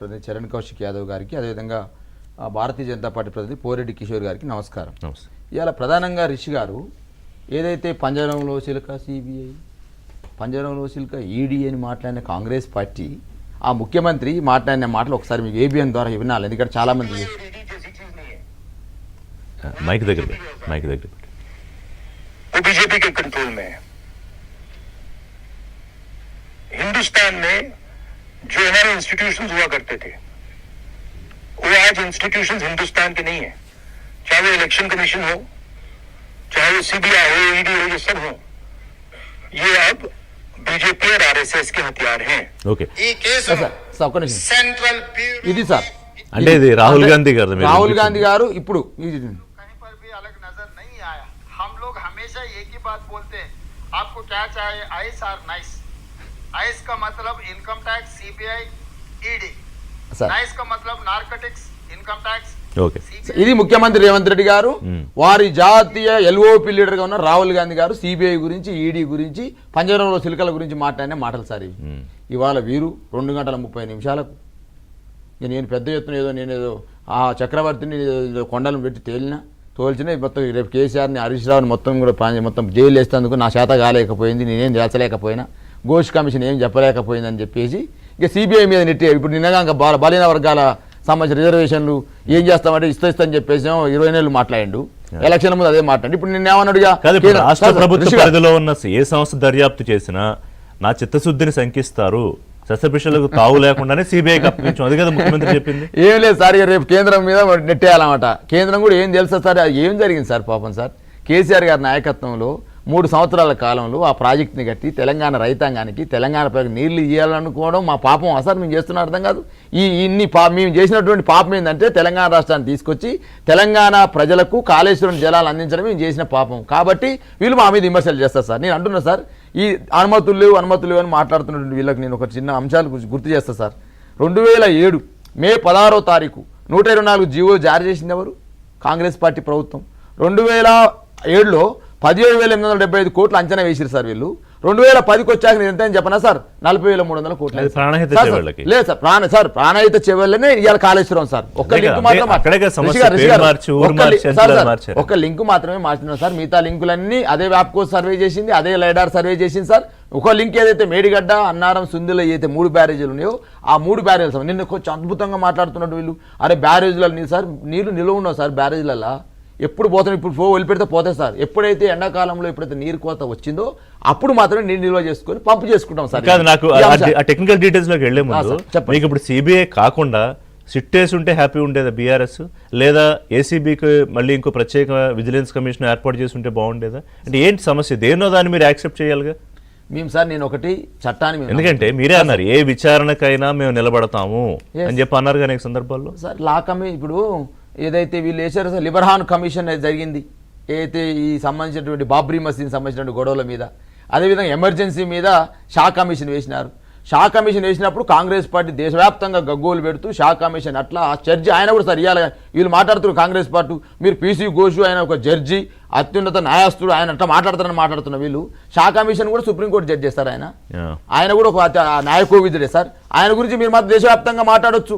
చరణ్ కౌశిక్ యాదవ్ గారికి అదేవిధంగా భారతీయ జనతా పార్టీ ప్రతినిధి పోరెడ్డి కిషోర్ గారికి నమస్కారం. ఇవాళ ప్రధానంగా రిషి గారు ఏదైతే పంజరంలో చిలుక సిబిఐ, పంజరంలో చిలుక ఈడీ అని మాట్లాడిన కాంగ్రెస్ పార్టీ ఆ ముఖ్యమంత్రి మాట్లాడిన మాటలు ఒకసారి మీకు ఏబిఎన్ ద్వారా వినాలి. ఎందుకంటే చాలా మంది మైక్ దగ్గర बीजेपी के कंट्रोल में है. हिंदुस्तान में जो हमारे इंस्टीट्यूशंस हुआ करते थे वो आज इंस्टीट्यूशंस हिंदुस्तान के नहीं है. चाहे वो इलेक्शन कमीशन हो, चाहे वो सीबीआई हो, ईडी हो, ये सब हो, ये अब बीजेपी और आरएसएस के हथियार हैं. ఓకే ఈ కేసు సెంట్రల్ ఇది సార్ అంటే ఇది రాహుల్ గాంధీ గారు ఇప్పుడు कहीं पर भी अलग नजर नहीं आया. हम लोग हमेशा एक ही बात बोलते हैं, आपको क्या चाहिए, आइस और नाइस. आइस का मतलब income tax, CBI, ED. Nice का मतलब नार्कोटिक्स, इनकम टैक्स. ఓకే ఇది ముఖ్యమంత్రి రేవంత్ రెడ్డి గారు వారి జాతీయ ఎల్ఓపి లీడర్ గా ఉన్న రాహుల్ గాంధీ గారు సిబిఐ గురించి, ఈడీ గురించి, పంజరంలో సిల్కల గురించి మాట్లాడిన మాటలు సార్ ఇవి. ఇవాళ వీరు 2 గంటల 30 నిమిషాలకు నేను పెద్ద ఎత్తున నేనేదో ఆ చక్రవర్తిని కొండలను పెట్టి తోల్చిన మొత్తం రేపు కేసీఆర్ని, హరీష్ రావుని మొత్తం కూడా మొత్తం జైలు వేస్తేందుకు నా చేత కాలేకపోయింది, నేనేం చేర్చలేకపోయినా, ఘోష్ కమిషన్ ఏం చెప్పలేకపోయిందని చెప్పేసి ఇక సిబిఐ మీద నెట్టి ఇప్పుడు నిన్నగా ఇంకా బలహీన వర్గాల సంబంధించిన రిజర్వేషన్లు ఏం చేస్తామంటే ఇస్తని చెప్పేసి 20 నెలలు మాట్లాడిండు. ఎలక్షన్ ముందు అదే మాట్లాడి ఇప్పుడు నిన్నేమన్నాడుగా రాష్ట్ర ప్రభుత్వ పరిధిలో ఉన్న ఏ సంస్థ దర్యాప్తు చేసినా నా చిత్తశుద్ధిని శంకిస్తారు, శస్త్రభిషలకు తావు లేకుండానే సిబిఐకి అప్పగించాం. అది కదా ముఖ్యమంత్రి చెప్పింది. ఏం లేదు సార్, ఇక రేపు కేంద్రం మీద నెట్టేయాలన్నమాట. కేంద్రం కూడా ఏం తెలుసా సార్, ఏం జరిగింది సార్ పాపం సార్. కేసీఆర్ గారి నాయకత్వంలో 3 సంవత్సరాల కాలంలో ఆ ప్రాజెక్ట్ని కట్టి తెలంగాణ రైతాంగానికి, తెలంగాణ ప్రజలకు నీళ్లు ఇవ్వాలనుకోవడం మా పాపం అసలు మేము చేస్తున్న అర్థం కాదు. మేము చేసినటువంటి పాపం ఏంటంటే తెలంగాణ రాష్ట్రాన్ని తీసుకొచ్చి తెలంగాణ ప్రజలకు కాళేశ్వరం జలాలు అందించడం మేము చేసిన పాపం. కాబట్టి వీళ్ళు మా మీద విమర్శలు చేస్తారు సార్. నేను అంటున్నా సార్, ఈ అనుమతులు లేవు అని మాట్లాడుతున్నటువంటి వీళ్ళకి నేను ఒక చిన్న అంశాలు గుర్తు చేస్తా సార్. 2007 మే 16వ తారీఖు 124 జీవో జారీ చేసింది ఎవరు? కాంగ్రెస్ పార్టీ ప్రభుత్వం. 2007లో 17,875 కోట్లు అంచనా వేసిరు సార్ వీళ్ళు. 2010కి వచ్చాక నేను ఎంత చెప్పనా సార్, 40,300 కోట్లు. లేదు సార్, ప్రాణహిత చెవులనే ఇవాళ కాళేశ్వరం సార్. ఒక్క లింక్ మాత్రమే మార్చినాం సార్. మిగతా లింకులన్నీ అదే వ్యాప్కోస్ సర్వే చేసింది, అదే లైడార్ సర్వే చేసింది సార్. ఒక లింక్ ఏదైతే మేడిగడ్డ, అన్నారం, సుందిలో ఏదైతే 3 బ్యారేజీలు ఉన్నాయో ఆ 3 బ్యారేజీలు నిన్న కొంచెం అద్భుతంగా మాట్లాడుతున్నట్టు వీళ్ళు. అరే బ్యారేజీలలో నీళ్లు నిలువ ఉన్నావు సార్, బ్యారేజీలలో ఎప్పుడు పోతాం, ఇప్పుడు వదిలిపెడితే పోతాయి సార్. ఎప్పుడైతే ఎండాకాలంలో ఎప్పుడైతే నీరు కోత వచ్చిందో అప్పుడు మాత్రమే నీరు నిల్వ చేసుకొని పంపు చేసుకుంటాం సార్. నాకు టెక్నికల్ డీటెయిల్స్ లోకి వెళ్లే ముందు మీకు ఇప్పుడు సిబిఐ కాకుండా సిట్టేసి ఉంటే హ్యాపీ ఉండేదా బీఆర్ఎస్, లేదా ఏసీబీకి మళ్ళీ ఇంకో ప్రత్యేక విజిలెన్స్ కమిషన్ ఏర్పాటు చేసి ఉంటే బాగుండేదా? అంటే ఏంటి సమస్య, దేన్నో దాన్ని మీరు యాక్సెప్ట్ చేయాలిగా. మేము సార్ నేను ఒకటి చట్టాన్ని, ఎందుకంటే మీరే అన్నారు ఏ విచారణకైనా మేము నిలబడతాము అని చెప్పి అన్నారు కానీ సందర్భాల్లో సార్. లాకమే ఇప్పుడు ఏదైతే వీళ్ళు వేసారో సార్, లిబర్హాన్ కమిషన్ జరిగింది ఏదైతే ఈ సంబంధించినటువంటి బాబ్రీ మసీద్ సంబంధించినటువంటి గొడవల మీద, అదేవిధంగా ఎమర్జెన్సీ మీద షా కమిషన్ వేసినారు. షా కమిషన్ వేసినప్పుడు కాంగ్రెస్ పార్టీ దేశవ్యాప్తంగా గగ్గోలు పెడుతూ షా కమిషన్ అట్లా జడ్జి ఆయన కూడా సార్ ఇవ్వాలి. వీళ్ళు మాట్లాడుతున్నారు కాంగ్రెస్ పార్టీ, మీరు పీసీ ఘోష్ ఆయన ఒక జడ్జి, అత్యున్నత న్యాయస్తుడు, ఆయన అట్లా మాట్లాడుతున్న వీళ్ళు. షా కమిషన్ కూడా సుప్రీంకోర్టు జడ్జి సార్. ఆయన కూడా ఒక న్యాయకోవిదుడే సార్. ఆయన గురించి మీరు మాత్రం దేశవ్యాప్తంగా మాట్లాడొచ్చు.